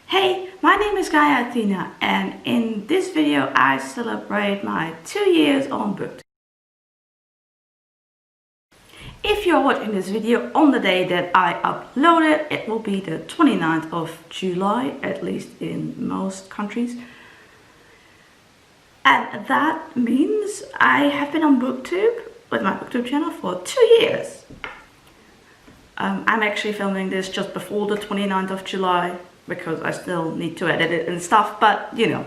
Hey, my name is Athena, and in this video I celebrate my 2 years on BookTube. If you're watching this video on the day that I upload it, it will be the 29th of July, at least in most countries. And that means I have been on BookTube with my BookTube channel for 2 years. I'm actually filming this just before the 29th of July because I still need to edit it and stuff, but you know,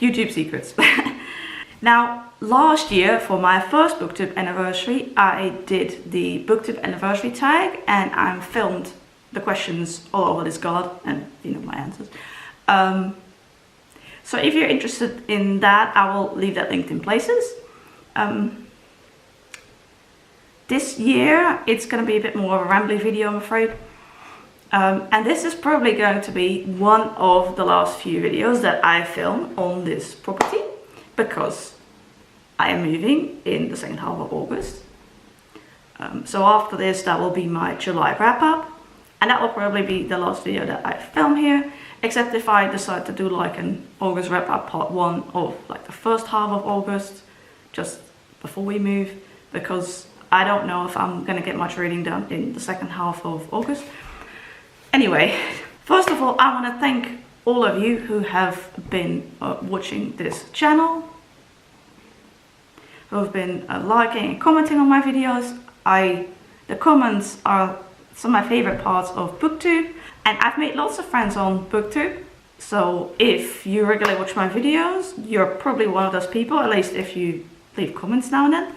YouTube secrets. Now, last year for my first BookTube anniversary, I did the BookTube anniversary tag and I filmed the questions all over this card and you know my answers. So if you're interested in that, I will leave that linked in places. This year it's going to be a bit more of a rambly video, I'm afraid. And this is probably going to be one of the last few videos that I film on this property because I am moving in the second half of August. So after this, that will be my July wrap up, and that will probably be the last video that I film here, except if I decide to do like an August wrap up part 1 of like the first half of August, just before we move, because I don't know if I'm gonna get much reading done in the second half of August. Anyway, first of all, I want to thank all of you who have been watching this channel, who have been liking and commenting on my videos. The comments are some of my favorite parts of BookTube, and I've made lots of friends on BookTube. So if you regularly watch my videos, you're probably one of those people, at least if you leave comments now and then.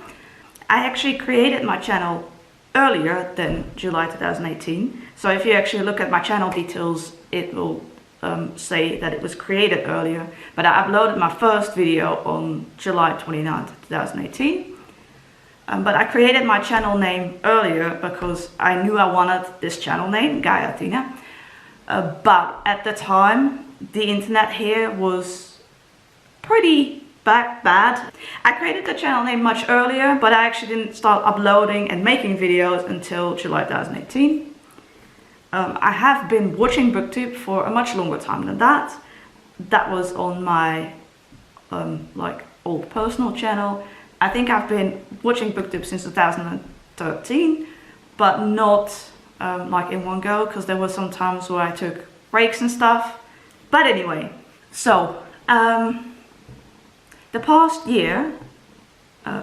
I actually created my channel earlier than July 2018. So if you actually look at my channel details, it will say that it was created earlier. But I uploaded my first video on July 29th, 2018. But I created my channel name earlier because I knew I wanted this channel name, Athena. But at the time, the internet here was pretty bad. I created the channel name much earlier, but I actually didn't start uploading and making videos until July 2018. I have been watching BookTube for a much longer time than that. That was on my like old personal channel. I think I've been watching BookTube since 2013, but not like in one go, because there were some times where I took breaks and stuff. But anyway, so the past year,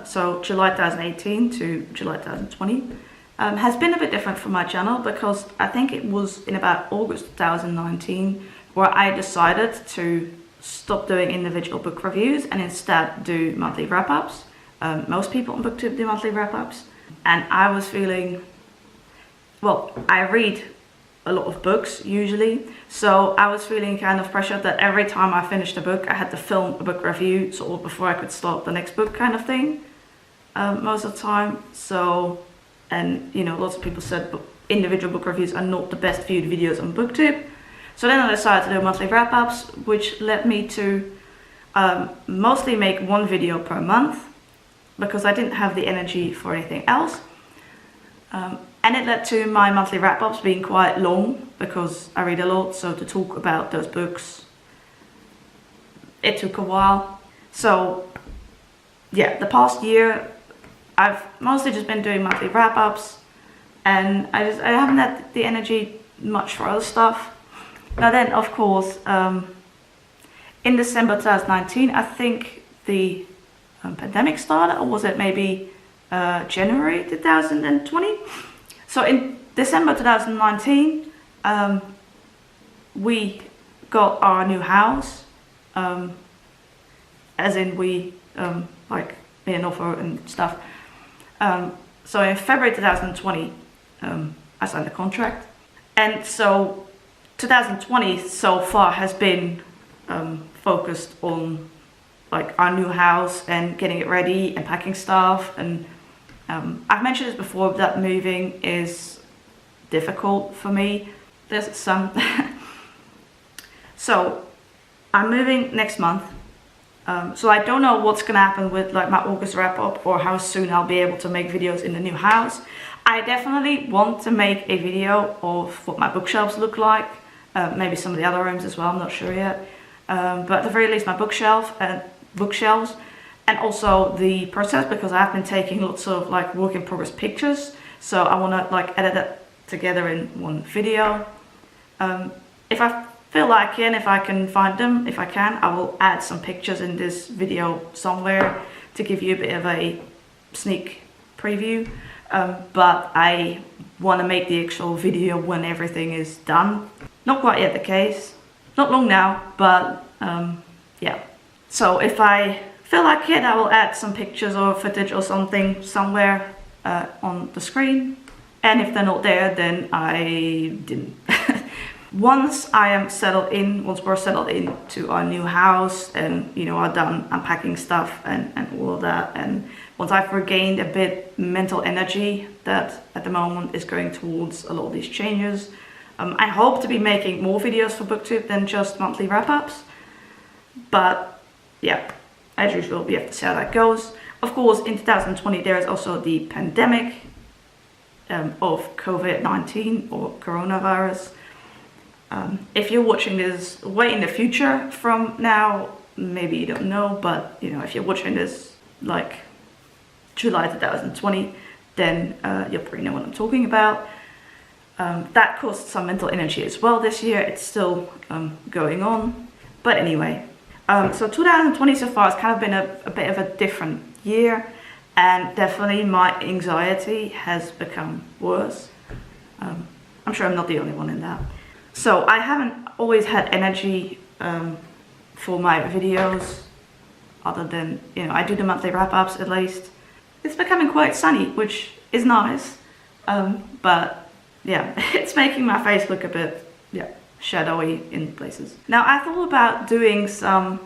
so July 2018 to July 2020, has been a bit different for my channel because I think it was in about August 2019 where I decided to stop doing individual book reviews and instead do monthly wrap-ups. Most people on BookTube do monthly wrap-ups, and I was feeling, well, I read a lot of books usually, so I was feeling kind of pressured that every time I finished a book I had to film a book review sort of before I could start the next book kind of thing, most of the time. So, and you know, lots of people said individual book reviews are not the best viewed videos on BookTube. So then I decided to do monthly wrap-ups, which led me to mostly make one video per month because I didn't have the energy for anything else. And it led to my monthly wrap-ups being quite long because I read a lot, so to talk about those books, it took a while. So yeah, the past year I've mostly just been doing monthly wrap-ups, and I haven't had the energy much for other stuff. Now then, of course, in December 2019, I think the pandemic started, or was it maybe January 2020? So in December 2019, we got our new house, as in we, like me and offer and stuff. So in February 2020, I signed the contract. And so 2020 so far has been focused on like our new house and getting it ready and packing stuff. And I've mentioned this before, that moving is difficult for me. There's some so I'm moving next month, so I don't know what's gonna happen with like my August wrap up or how soon I'll be able to make videos in the new house. I definitely want to make a video of what my bookshelves look like, maybe some of the other rooms as well, I'm not sure yet. But at the very least my bookshelves, and also the process, because I've been taking lots of like work in progress pictures, so I want to like edit that together in one video. If I feel like it, and if I can find them, if I can, I will add some pictures in this video somewhere to give you a bit of a sneak preview. But I want to make the actual video when everything is done. Not quite yet the case, not long now, but yeah. So if I feel like it, I will add some pictures or footage or something somewhere on the screen. And if they're not there, then I didn't. Once we're settled into our new house, and you know, are done unpacking stuff and all of that, and once I've regained a bit mental energy that at the moment is going towards a lot of these changes, I hope to be making more videos for BookTube than just monthly wrap-ups. But yeah, as usual, we have to see how that goes. Of course, in 2020 there is also the pandemic of COVID-19 or coronavirus. If you're watching this way in the future from now, maybe you don't know, but you know, if you're watching this like July 2020, then you'll probably know what I'm talking about. That caused some mental energy as well this year. It's still going on, but anyway, so 2020 so far has kind of been a bit of a different year, and definitely my anxiety has become worse. I'm sure I'm not the only one in that. So I haven't always had energy for my videos, other than, you know, I do the monthly wrap-ups at least. It's becoming quite sunny, which is nice, but yeah, it's making my face look a bit, yeah, shadowy in places. Now I thought about doing some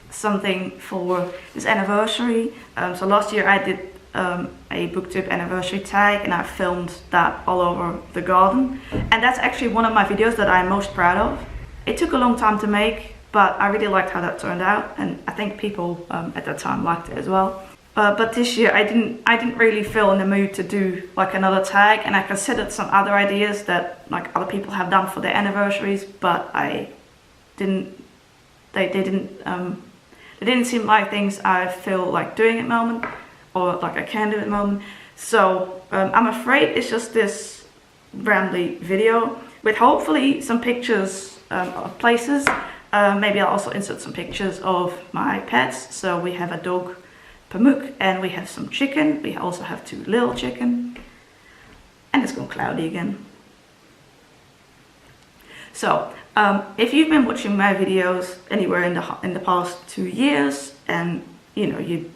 something for this anniversary. So last year I did a BookTube Anniversary tag, and I filmed that all over the garden, and that's actually one of my videos that I'm most proud of. It took a long time to make, but I really liked how that turned out, and I think people at that time liked it as well. But this year I didn't really feel in the mood to do like another tag, and I considered some other ideas that like other people have done for their anniversaries, but I didn't. They didn't seem like things I feel like doing at the moment, or like I can do at the moment. So I'm afraid it's just this rambly video with hopefully some pictures of places. Maybe I'll also insert some pictures of my pets. So we have a dog, Pamuk, and we have some chicken. We also have 2 little chicken, and it's gone cloudy again. So if you've been watching my videos anywhere in the past 2 years, and you know you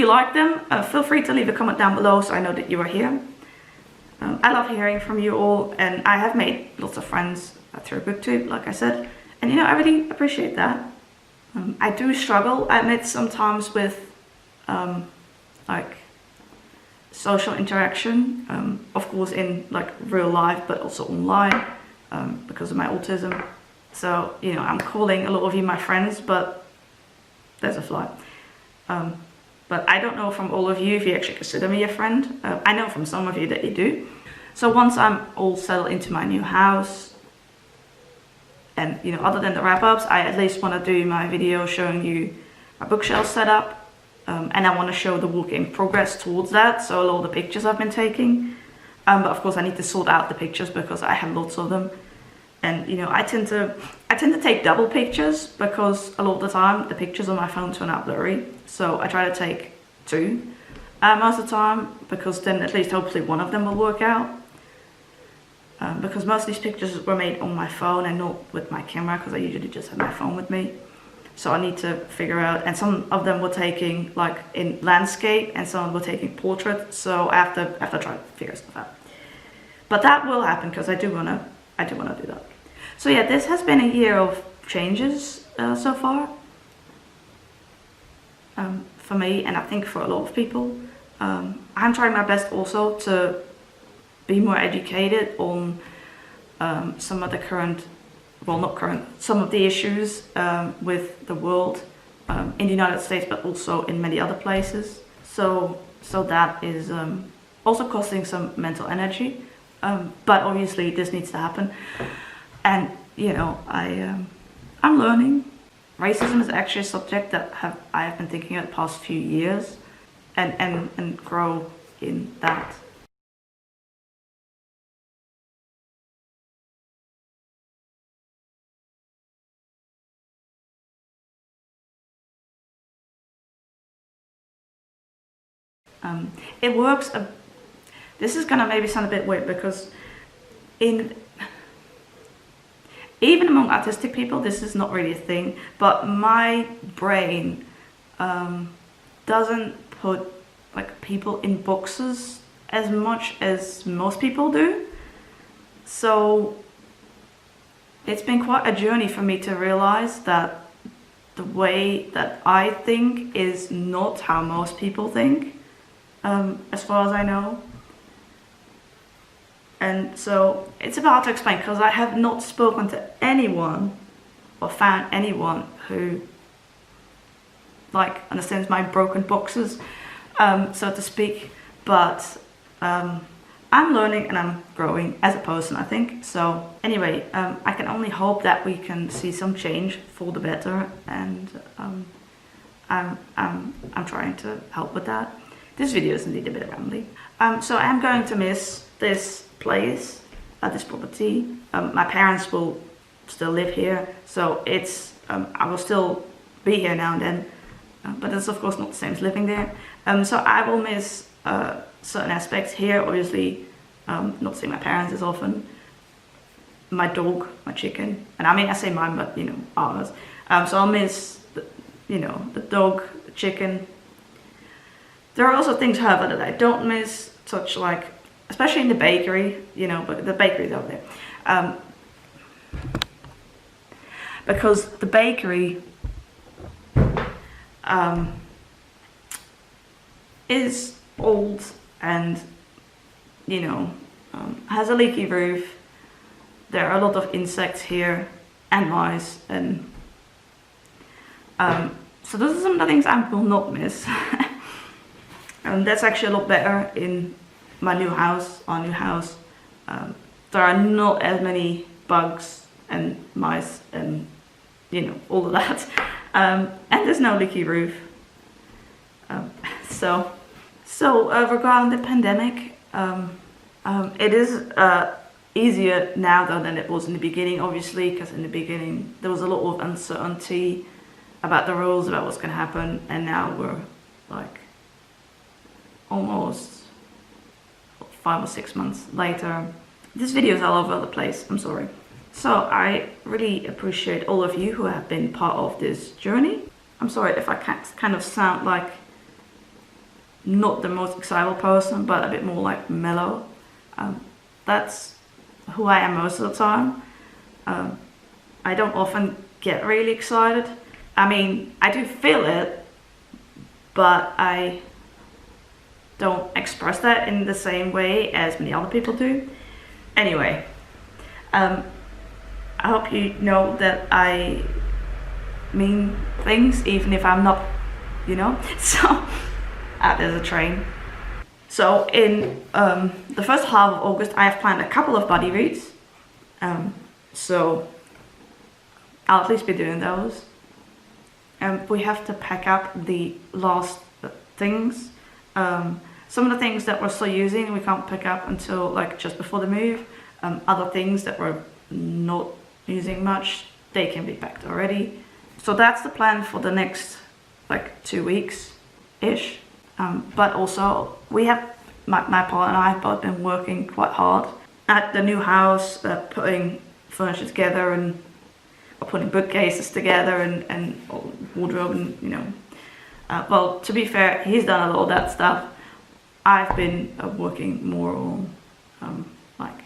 like them, feel free to leave a comment down below so I know that you are here. I love hearing from you all, and I have made lots of friends through BookTube, like I said, and you know, I really appreciate that. I do struggle, I admit, sometimes with like social interaction, of course in like real life, but also online, because of my autism. So, you know, I'm calling a lot of you my friends, but there's a fly. But I don't know from all of you if you actually consider me a friend. I know from some of you that you do. So once I'm all settled into my new house, and you know, other than the wrap-ups, I at least want to do my video showing you my bookshelf setup, and I want to show the work in progress towards that, so all the pictures I've been taking. But of course I need to sort out the pictures because I have lots of them, and you know, I tend to take double pictures because a lot of the time the pictures on my phone turn out blurry, so I try to take 2 most of the time, because then at least hopefully one of them will work out. Because most of these pictures were made on my phone and not with my camera, because I usually just have my phone with me. So I need to figure out, and some of them were taking like in landscape, and some were taking portrait. So I have to try to figure stuff out. But that will happen because I do wanna do that. So yeah, this has been a year of changes so far for me, and I think for a lot of people. I'm trying my best also to be more educated on some of the current, well, not current, some of the issues with the world in the United States, but also in many other places. So that is also costing some mental energy. but obviously this needs to happen. And you know, I'm learning. Racism is actually a subject that I have been thinking about the past few years, and grow in that. It works. This is gonna maybe sound a bit weird because even among autistic people, this is not really a thing, but my brain doesn't put like people in boxes as much as most people do. So it's been quite a journey for me to realize that the way that I think is not how most people think, as far as I know. And so it's about to explain, because I have not spoken to anyone or found anyone who like understands my broken boxes, so to speak. But I'm learning and I'm growing as a person, I think. So anyway, I can only hope that we can see some change for the better, and I'm trying to help with that. This video is indeed a bit rambly. So I'm going to miss this place, this property. My parents will still live here, so it's I will still be here now and then, but it's of course not the same as living there. So I will miss certain aspects here, obviously. Not seeing my parents as often, my dog, my chicken, and I mean, I say mine, but you know, ours. So I'll miss the dog, the chicken. There are also things, however, that I don't miss, such like, especially in the bakery, you know, but the bakery's over there. Because the bakery is old and, you know, has a leaky roof. There are a lot of insects here and mice, and so those are some of the things I will not miss. And that's actually a lot better in my new house, our new house. There are not as many bugs and mice and, you know, all of that. And there's no leaky roof. So regarding the pandemic, it is easier now though than it was in the beginning, obviously, because in the beginning there was a lot of uncertainty about the rules, about what's going to happen, and now we're like almost 5 or 6 months later. This video is all over the place, I'm sorry. So I really appreciate all of you who have been part of this journey. I'm sorry if I kind of sound like not the most excitable person, but a bit more like mellow. That's who I am most of the time. I don't often get really excited. I mean, I do feel it, but I don't express that in the same way as many other people do. Anyway, I hope you know that I mean things even if I'm not, you know. So there's a train. So in the first half of August I have planned a couple of buddy reads, so I'll at least be doing those. We have to pack up the last things. Some of the things that we're still using we can't pick up until like just before the move. Other things that we're not using much, they can be packed already. So that's the plan for the next like 2 weeks ish. But also we have, my partner and I have both been working quite hard at the new house, putting furniture together and putting bookcases together and wardrobe, and you know, well, to be fair, he's done a lot of that stuff. I've been working more on like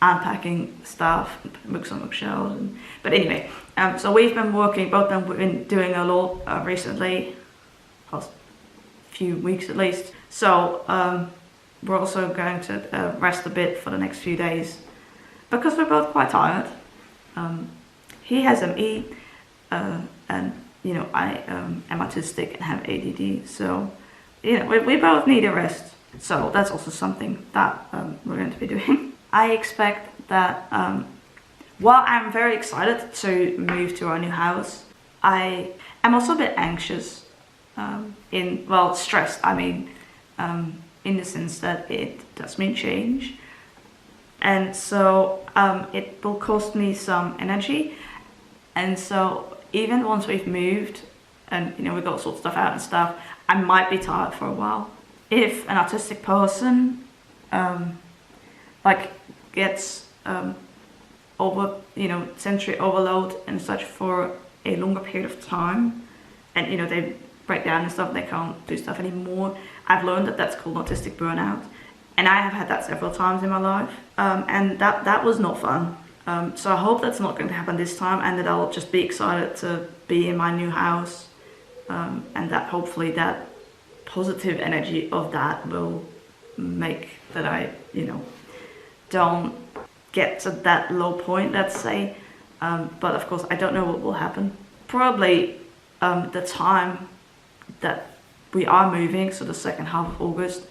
unpacking stuff, books on bookshelves. But anyway, so we've been working, both of them have been doing a lot recently, past few weeks at least. So we're also going to rest a bit for the next few days because we're both quite tired. He has ME, and you know, I am autistic and have ADD, so you know, we both need a rest. So that's also something that we're going to be doing. I expect that while I'm very excited to move to our new house, I am also a bit anxious, stressed, I mean, in the sense that it does mean change. And so it will cost me some energy. And so even once we've moved and, you know, we've got to sort stuff out and stuff, I might be tired for a while. If an artistic person gets sensory overload and such for a longer period of time, and, you know, they break down and stuff, they can't do stuff anymore, I've learned that that's called autistic burnout. And I have had that several times in my life, and that was not fun. So I hope that's not going to happen this time, and that I'll just be excited to be in my new house, and that hopefully that positive energy of that will make that I, you know, don't get to that low point, let's say. But of course, I don't know what will happen. Probably the time that we are moving, so the second half of August,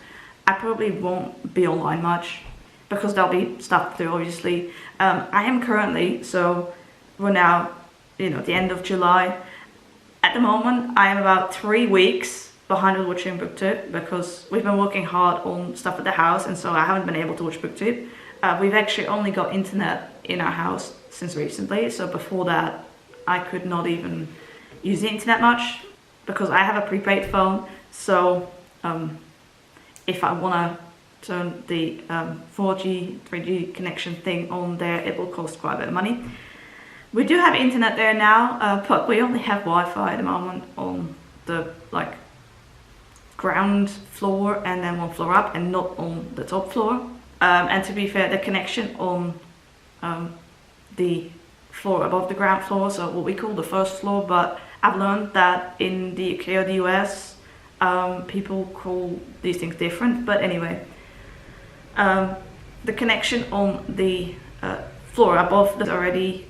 I probably won't be online much because there'll be stuff to do, obviously. I am currently, so we're now, you know, the end of July. At the moment, I am about 3 weeks behind with watching BookTube because we've been working hard on stuff at the house, and so I haven't been able to watch BookTube. We've actually only got internet in our house since recently, so before that I could not even use the internet much because I have a prepaid phone. So if I want to turn the 4G, 3G connection thing on there, it will cost quite a bit of money. We do have internet there now, but we only have Wi-Fi at the moment on the ground floor and then one floor up, and not on the top floor. And to be fair, the connection on the floor above the ground floor, so what we call the first floor, but I've learned that in the UK or the US, people call these things different. But anyway, the connection on the floor above is already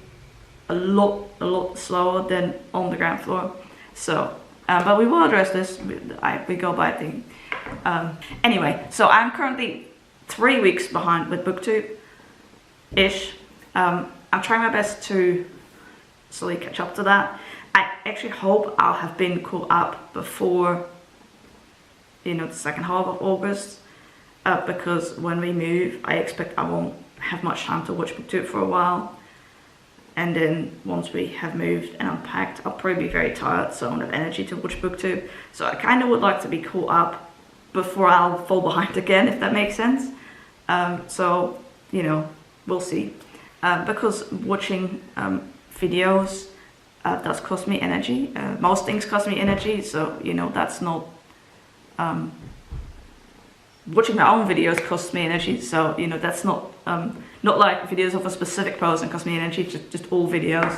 a lot slower than on the ground floor. So, but we will address this. We go by a thing. Anyway, so I'm currently 3 weeks behind with BookTube-ish. I'm trying my best to slowly catch up to that. I actually hope I'll have been caught up before, you know, the second half of August, because when we move, I expect I won't have much time to watch BookTube for a while. And then once we have moved and unpacked, I'll probably be very tired, so I won't have energy to watch BookTube. So I kind of would like to be caught up before I'll fall behind again, if that makes sense. So, you know, we'll see. Because watching videos does cost me energy. Most things cost me energy, so, you know, that's not... watching my own videos costs me energy, so, you know, that's not like videos of a specific person cost me energy, just all videos.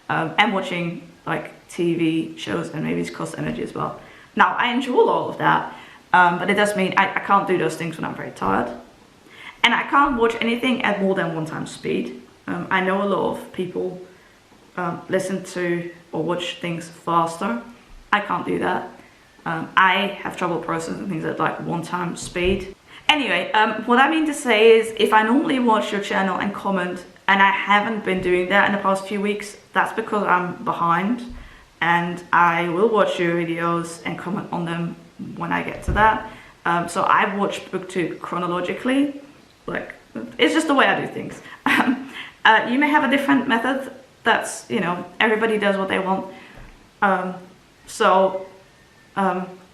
And watching like TV shows and movies costs energy as well. Now, I enjoy all of that, but it does mean I can't do those things when I'm very tired. And I can't watch anything at more than 1 times speed. I know a lot of people listen to or watch things faster. I can't do that. I have trouble processing things at like 1 times speed. Anyway, what I mean to say is, if I normally watch your channel and comment, and I haven't been doing that in the past few weeks, that's because I'm behind, and I will watch your videos and comment on them when I get to that. So I watch BookTube chronologically. Like, it's just the way I do things. You may have a different method. That's, you know, everybody does what they want. I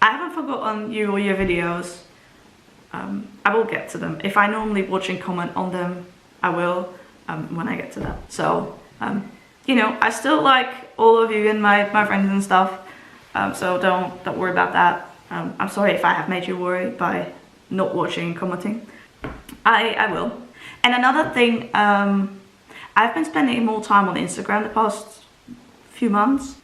haven't forgotten you or your videos. I will get to them. If I normally watch and comment on them, I will when I get to that. So, you know, I still like all of you and my friends and stuff. So don't worry about that. I'm sorry if I have made you worry by not watching and commenting. I will. And another thing, I've been spending more time on Instagram the past few months.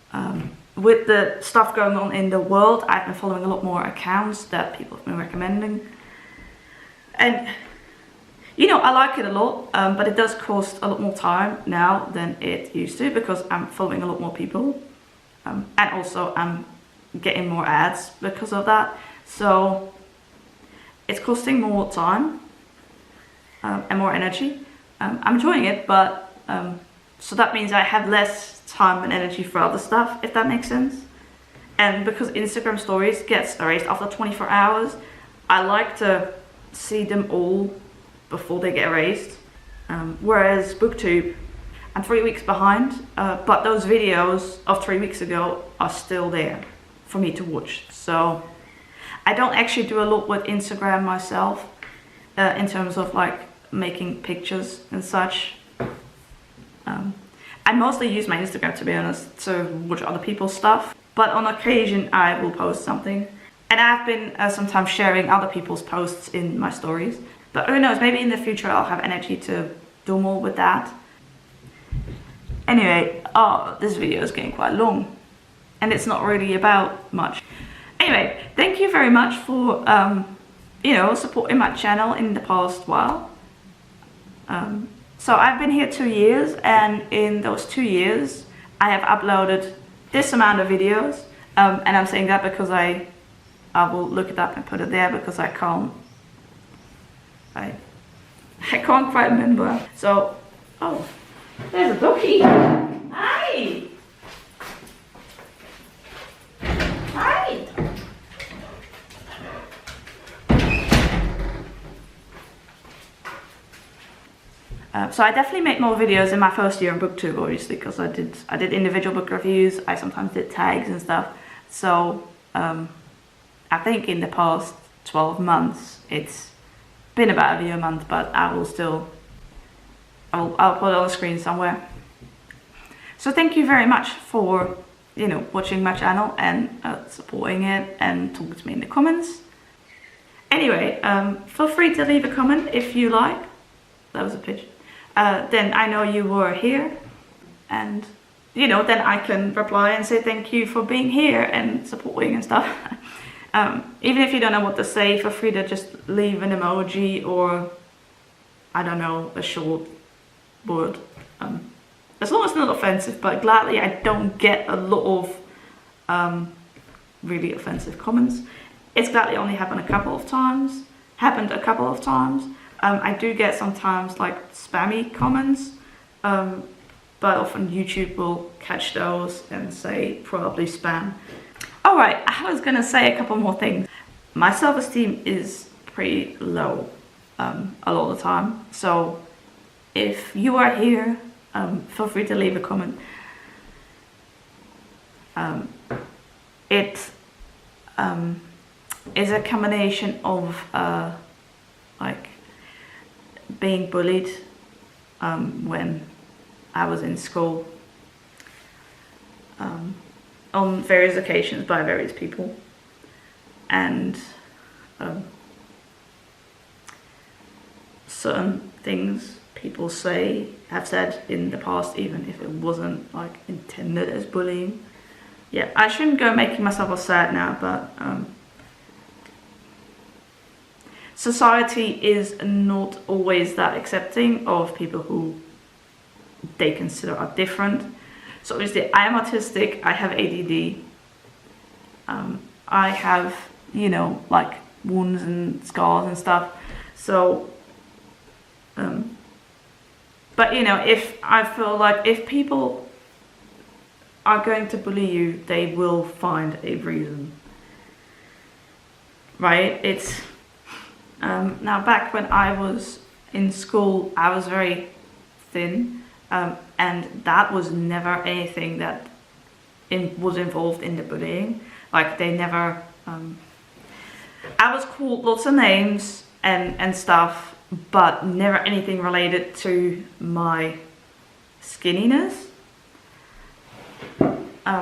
With the stuff going on in the world, I've been following a lot more accounts that people have been recommending. And, you know, I like it a lot, but it does cost a lot more time now than it used to, because I'm following a lot more people. And also I'm getting more ads because of that. So it's costing more time. and more energy. I'm enjoying it, but so that means I have less time and energy for other stuff, if that makes sense. And because Instagram stories gets erased after 24 hours, I like to see them all before they get erased. Whereas BookTube, I'm 3 weeks behind, but those videos of 3 weeks ago are still there for me to watch. So I don't actually do a lot with Instagram myself, in terms of like making pictures and such. I mostly use my Instagram, to be honest, to watch other people's stuff, but on occasion I will post something. And I've been sometimes sharing other people's posts in my stories, but who knows, maybe in the future I'll have energy to do more with that. Anyway, this video is getting quite long, and it's not really about much. Anyway, thank you very much for you know, supporting my channel in the past while. So I've been here 2 years, and in those 2 years I have uploaded this amount of videos, and I'm saying that because I will look it up and put it there because I can't quite remember. So, oh, there's a doggy. Hi! Hi! So I definitely make more videos in my first year on BookTube, obviously, because I did individual book reviews. I sometimes did tags and stuff. So I think in the past 12 months it's been about a video a month, but I'll put it on the screen somewhere. So thank you very much for, you know, watching my channel and supporting it and talking to me in the comments. Anyway, feel free to leave a comment if you like. That was a pigeon. Then I know you were here, and you know, then I can reply and say thank you for being here and supporting and stuff. Even if you don't know what to say, feel free to just leave an emoji or, I don't know, a short word. As long as it's not offensive, but gladly I don't get a lot of really offensive comments. It's gladly only happened a couple of times. I do get sometimes like spammy comments, but often YouTube will catch those and say probably spam. Alright, I was gonna say a couple more things. My self-esteem is pretty low a lot of the time, so if you are here, feel free to leave a comment. It is a combination of like being bullied when I was in school on various occasions by various people, and certain things people have said in the past, even if it wasn't like intended as bullying. Yeah, I shouldn't go making myself all sad now, but society is not always that accepting of people who they consider are different. So obviously I am autistic, I have ADD, I have, you know, like wounds and scars and stuff. So, but you know, if I feel like if people are going to bully you, they will find a reason, right? It's now back when I was in school, I was very thin, and that was never anything that was involved in the bullying. Like they never, I was called lots of names and stuff, but never anything related to my skinniness.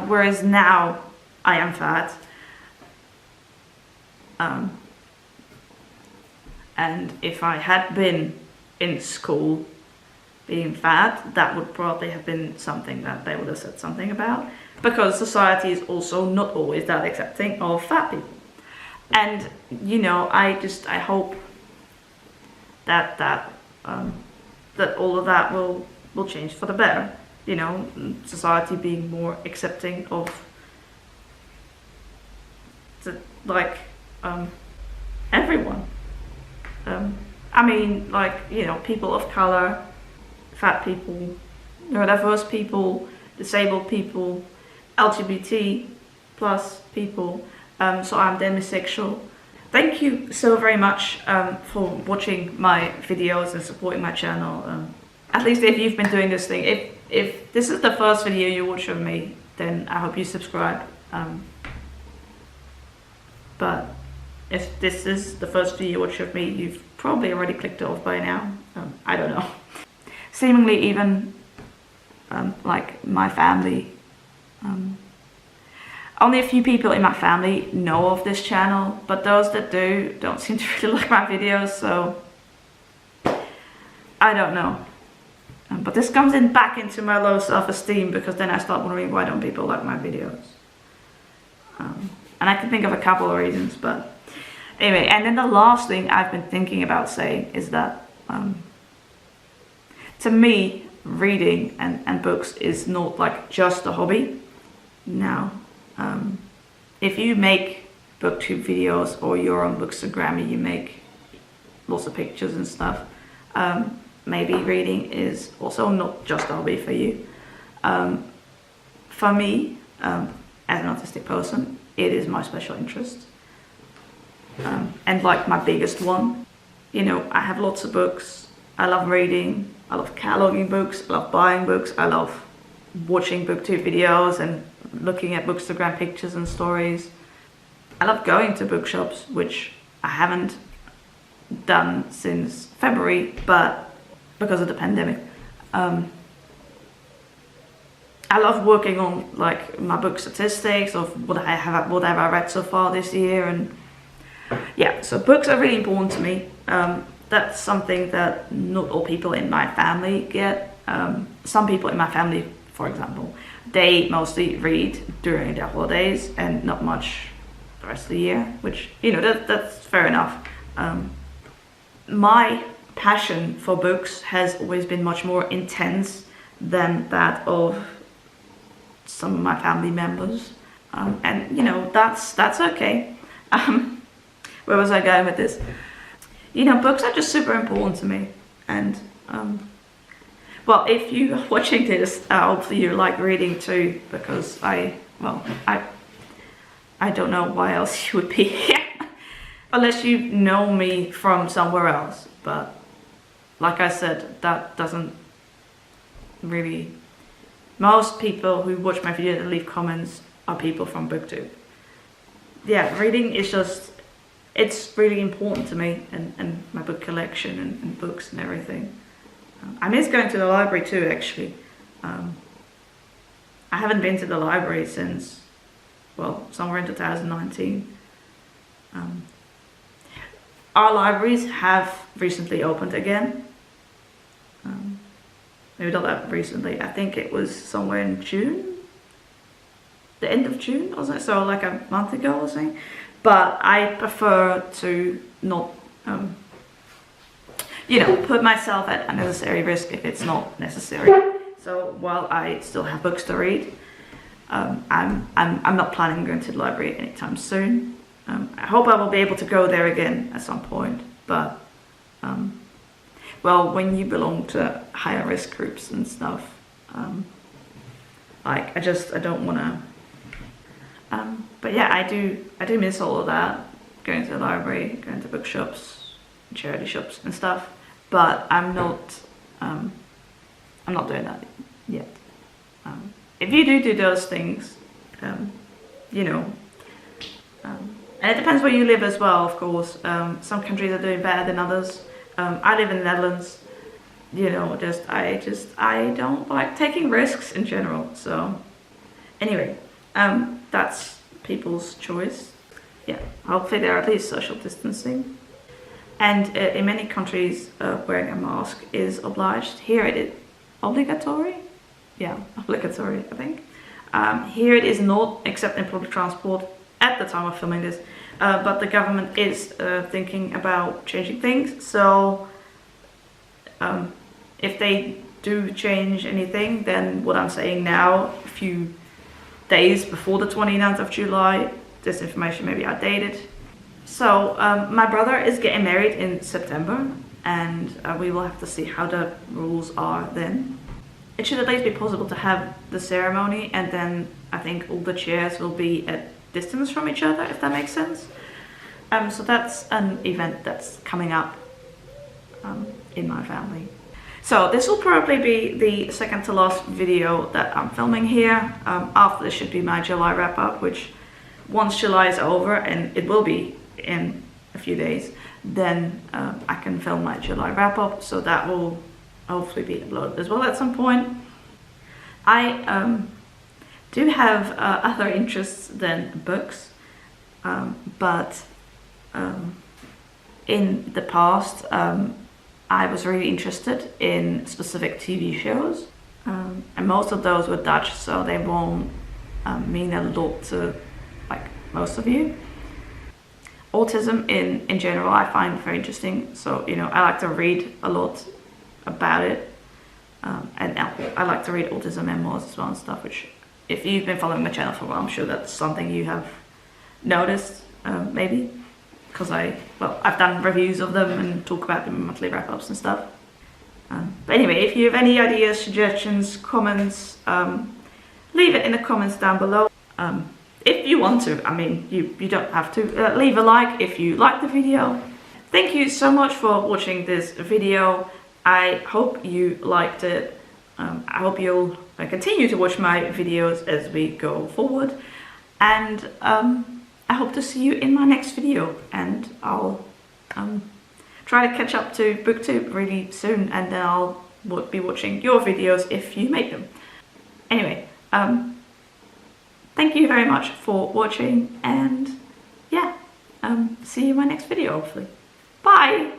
Whereas now I am fat. And if I had been in school being fat, that would probably have been something that they would have said something about, because society is also not always that accepting of fat people. And you know, I hope that that all of that will change for the better. You know, society being more accepting of everyone. I mean, like, you know, people of color, fat people, neurodiverse people, disabled people, LGBT plus people, so I'm demisexual. Thank you so very much for watching my videos and supporting my channel. At least if you've been doing this thing, if this is the first video you watch of me, then I hope you subscribe. But if this is the first video you watch of me, you've probably already clicked it off by now. I don't know. Seemingly even like my family. Only a few people in my family know of this channel, but those that do don't seem to really like my videos, so I don't know. But this comes in back into my low self-esteem, because then I start wondering, why don't people like my videos? And I can think of a couple of reasons, but anyway. And then the last thing I've been thinking about saying is that to me, reading and books is not like just a hobby. Now, if you make BookTube videos or you're on Bookstagram, you make lots of pictures and stuff, maybe reading is also not just a hobby for you. For me, as an autistic person, it is my special interest. And like my biggest one. You know, I have lots of books. I love reading. I love cataloging books. I love buying books. I love watching BookTube videos and looking at Bookstagram pictures and stories. I love going to bookshops, which I haven't done since February, but because of the pandemic. I love working on like my book statistics of what have I read so far this year, and yeah, so books are really important to me. That's something that not all people in my family get. Some people in my family, for example, they mostly read during their holidays and not much the rest of the year, which, you know, that's fair enough. My passion for books has always been much more intense than that of some of my family members, and you know, that's okay. Where was I going with this? You know, books are just super important to me, and well, if you're watching this, hopefully you like reading too, because I don't know why else you would be here, unless you know me from somewhere else. But like I said, that doesn't really. Most people who watch my videos and leave comments are people from BookTube. Yeah, reading is just, it's really important to me, and my book collection and books and everything. I miss going to the library too, actually. I haven't been to the library since, well, somewhere in 2019. Our libraries have recently opened again. Maybe not that recently. I think it was somewhere in June, the end of June, wasn't it? So like a month ago or something. But I prefer to not, you know, put myself at unnecessary risk if it's not necessary. So while I still have books to read, I'm not planning on going to the library anytime soon. I hope I will be able to go there again at some point, but well, when you belong to higher risk groups and stuff, like I don't want to. But yeah, I do miss all of that, going to the library, going to bookshops, charity shops and stuff. But I'm not doing that yet. If you do those things, you know, and it depends where you live as well, of course. Some countries are doing better than others. I live in the Netherlands. You know, I don't like taking risks in general. So anyway, that's people's choice. Yeah, hopefully they're at least social distancing. And in many countries, wearing a mask is obliged. Here it is obligatory. Yeah, obligatory, I think. Here it is not, except in public transport at the time of filming this. But the government is thinking about changing things. So if they do change anything, then what I'm saying now, a few days before the 29th of July, this information may be outdated. So my brother is getting married in September, and we will have to see how the rules are then. It should at least be possible to have the ceremony, and then I think all the chairs will be at distance from each other, if that makes sense. So that's an event that's coming up in my family. So this will probably be the second to last video that I'm filming here. After this should be my July wrap up, which once July is over, and it will be in a few days, then I can film my July wrap up, so that will hopefully be uploaded as well at some point. I do have other interests than books, but in the past I was really interested in specific TV shows, and most of those were Dutch, so they won't mean a lot to like most of you. Autism in general I find very interesting, so you know, I like to read a lot about it, and I like to read autism memoirs as well and stuff, which if you've been following my channel for a while, I'm sure that's something you have noticed, maybe, because I've done reviews of them and talk about them in monthly wrap-ups and stuff. But anyway, if you have any ideas, suggestions, comments, leave it in the comments down below. If you want to, I mean, you don't have to. Leave a like if you like the video. Thank you so much for watching this video. I hope you liked it. I hope you'll continue to watch my videos as we go forward. And I hope to see you in my next video. And I'll try to catch up to BookTube really soon. And then I'll be watching your videos if you make them. Anyway, thank you very much for watching. And yeah, see you in my next video, hopefully. Bye!